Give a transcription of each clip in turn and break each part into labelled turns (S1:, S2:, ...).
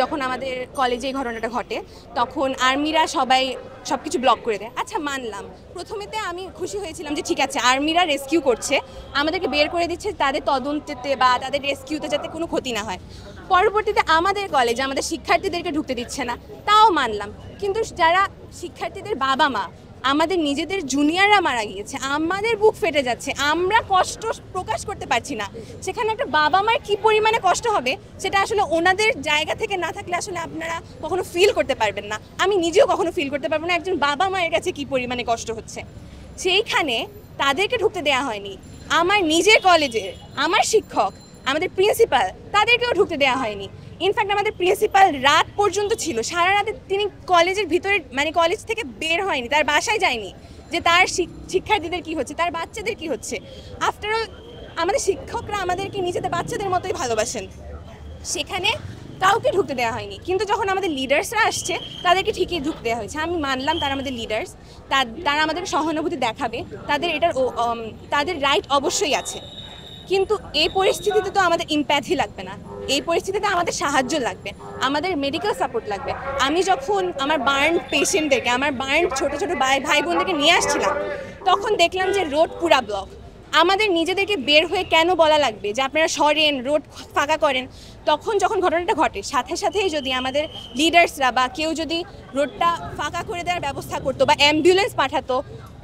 S1: যখন আমাদের কলেজে এই ঘটনাটা ঘটে তখন আর্মিরা সবাই সব কিছু ব্লক করে দেয়। আচ্ছা মানলাম, প্রথমেতে আমি খুশি হয়েছিলাম যে ঠিক আছে আর্মিরা রেস্কিউ করছে, আমাদেরকে বের করে দিচ্ছে তাদের তদন্তেতে বা তাদের রেস্কিউতে যাতে কোনো ক্ষতি না হয়। পরবর্তীতে আমাদের কলেজে আমাদের শিক্ষার্থীদেরকে ঢুকতে দিচ্ছে না, তাও মানলাম। কিন্তু যারা শিক্ষার্থীদের বাবা মা, আমাদের নিজেদের জুনিয়ররা মারা গিয়েছে, আমাদের বুক ফেটে যাচ্ছে, আমরা কষ্ট প্রকাশ করতে পারছি না। সেখানে একটা বাবা মায়ের কী পরিমাণে কষ্ট হবে সেটা আসলে ওনাদের জায়গা থেকে না থাকলে আসলে আপনারা কখনো ফিল করতে পারবেন না। আমি নিজেও কখনো ফিল করতে পারবো না একজন বাবা মায়ের কাছে কী পরিমাণে কষ্ট হচ্ছে। সেইখানে তাদেরকে ঢুকতে দেওয়া হয়নি। আমার নিজের কলেজে আমার শিক্ষক, আমাদের প্রিন্সিপাল, তাদেরকেও ঢুকতে দেওয়া হয়নি। ইনফ্যাক্ট আমাদের প্রিন্সিপাল রাত পর্যন্ত ছিল, সারা রাতে তিনি কলেজের ভিতরে মানে কলেজ থেকে বের হয়নি, তার বাসায় যায়নি যে তার শিক্ষার্থীদের কি হচ্ছে, তার বাচ্চাদের কি হচ্ছে। আফটার অল আমাদের শিক্ষকরা আমাদেরকে নিজেদের বাচ্চাদের মতোই ভালোবাসেন, সেখানে কাউকে ঢুকতে দেওয়া হয়নি। কিন্তু যখন আমাদের লিডার্সরা আসছে তাদেরকে ঠিকই ঢুকতে দেওয়া হয়েছে। আমি মানলাম তারা আমাদের লিডার্স, তারা আমাদের সহানুভূতি দেখাবে, তাদের রাইট অবশ্যই আছে। কিন্তু এই পরিস্থিতিতে তো আমাদের ইম্প্যাথি লাগবে না, এই পরিস্থিতিতে আমাদের সাহায্য লাগবে, আমাদের মেডিকেল সাপোর্ট লাগবে। আমি যখন আমার বার্ন পেশেন্টদেরকে, আমার বার্ন ছোটো ছোটো ভাই বোনদেরকে নিয়ে আসছিলাম, তখন দেখলাম যে রোড পুরা ব্লক। আমাদের নিজেদেরকে বের হয়ে কেন বলা লাগবে যে আপনারা সরেন, রোড ফাঁকা করেন? তখন যখন ঘটনাটা ঘটে সাথে সাথেই যদি আমাদের লিডার্সরা বা কেউ যদি রোডটা ফাঁকা করে দেওয়ার ব্যবস্থা করতো বা অ্যাম্বুলেন্স পাঠাতো,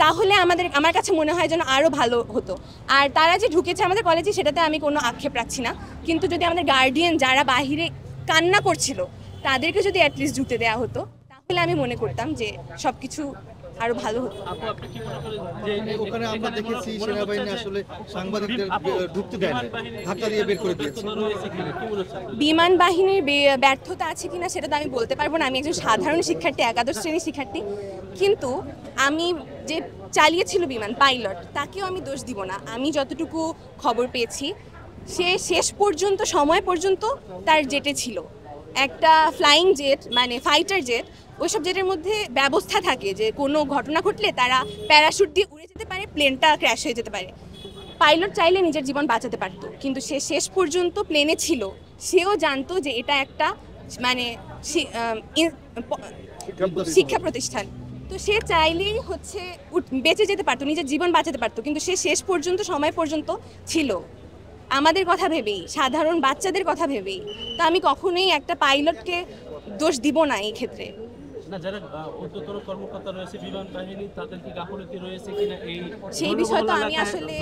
S1: তাহলে আমার কাছে মনে হয় যেন আরও ভালো হতো। আর তারা যে ঢুকেছে আমাদের কলেজে সেটাতে আমি কোনো আক্ষেপ রাখছি না, কিন্তু যদি আমাদের গার্ডিয়ান যারা বাহিরে কান্না করছিল তাদেরকে যদি অ্যাটলিস্ট ঢুকতে দেওয়া হতো, তাহলে আমি মনে করতাম যে সব কিছু আরো ভালো হতো।
S2: ওখানে আমরা দেখেছি সেনাবাহিনী আসলে সাংবাদিকদের ঢুকতে দেয় না, ধাক্কা দিয়ে বের করে দিয়েছে।
S1: বিমান বাহিনীর ব্যর্থতা আছে কিনা সেটা তো আমি বলতে পারবো না, আমি একজন সাধারণ শিক্ষার্থী, একাদশ শ্রেণীর শিক্ষার্থী। কিন্তু আমি যে চালিয়েছিল বিমান পাইলট, তাকেও আমি দোষ দিব না। আমি যতটুকু খবর পেয়েছি সে শেষ পর্যন্ত সময় পর্যন্ত তার জেটে ছিল, একটা ফ্লাইং জেট মানে ফাইটার জেট। ওইসব জেটের মধ্যে ব্যবস্থা থাকে যে কোনো ঘটনা ঘটলে তারা প্যারাশুট দিয়ে উড়ে যেতে পারে, প্লেনটা ক্র্যাশ হয়ে যেতে পারে। পাইলট চাইলে নিজের জীবন বাঁচাতে পারত, কিন্তু সে শেষ পর্যন্ত প্লেনে ছিল। সেও জানতো যে এটা একটা মানে শিক্ষা প্রতিষ্ঠান, তো সে চাইলেই হচ্ছে বেঁচে যেতে পারতো, নিজের জীবন বাঁচাতে পারতো, কিন্তু সে শেষ পর্যন্ত সময় পর্যন্ত ছিল আমাদের কথা ভেবেই, সাধারণ বাচ্চাদের কথা ভেবেই। তো আমি কখনোই একটা পাইলটকে দোষ দিব না এই ক্ষেত্রে।
S3: না, যারা উচ্চতর কর্মকর্তা রয়েছে বিমান বাহিনী, তাদের কি গাফিলতি রয়েছে কিনা
S1: সেই বিষয় তো আমি আসলে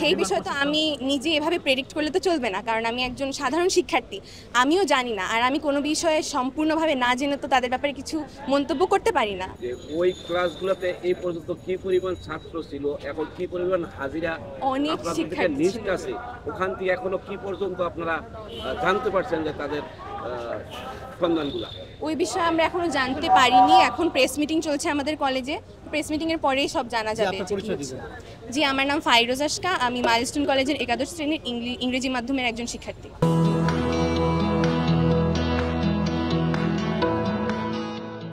S1: সেই বিষয় তো আমি নিজে এভাবে প্রেডিক্ট করলে তো চলবে না, কারণ আমি একজন সাধারণ শিক্ষার্থী, আমিও জানি না। আর আমি কোনো বিষয়ে সম্পূর্ণভাবে না জেনে তো তাদের ব্যাপারে কিছু মন্তব্য করতে পারি না।
S4: ওই ক্লাসগুলোতে এই পর্যন্ত কি পরিমাণ ছাত্র ছিল, এখন কি পরিমাণ হাজিরা,
S1: অনেক শিক্ষার্থী
S4: আছে ওখান থেকে এখনো কি পর্যন্ত আপনারা জানতে পারছেন যে তাদের সন্ধানগুলো?
S1: ওই বিষয়ে আমরা এখনো জানতে পারিনি, এখন প্রেস মিটিং চলছে আমাদের কলেজে, প্রেস মিটিং এর পরেই সব জানা যাবে। জি, আমার নাম ফাইরোজ আশকা, আমি মাইলস্টোন কলেজের একাদশ শ্রেণীর ইংরেজি মাধ্যমের একজন শিক্ষার্থী।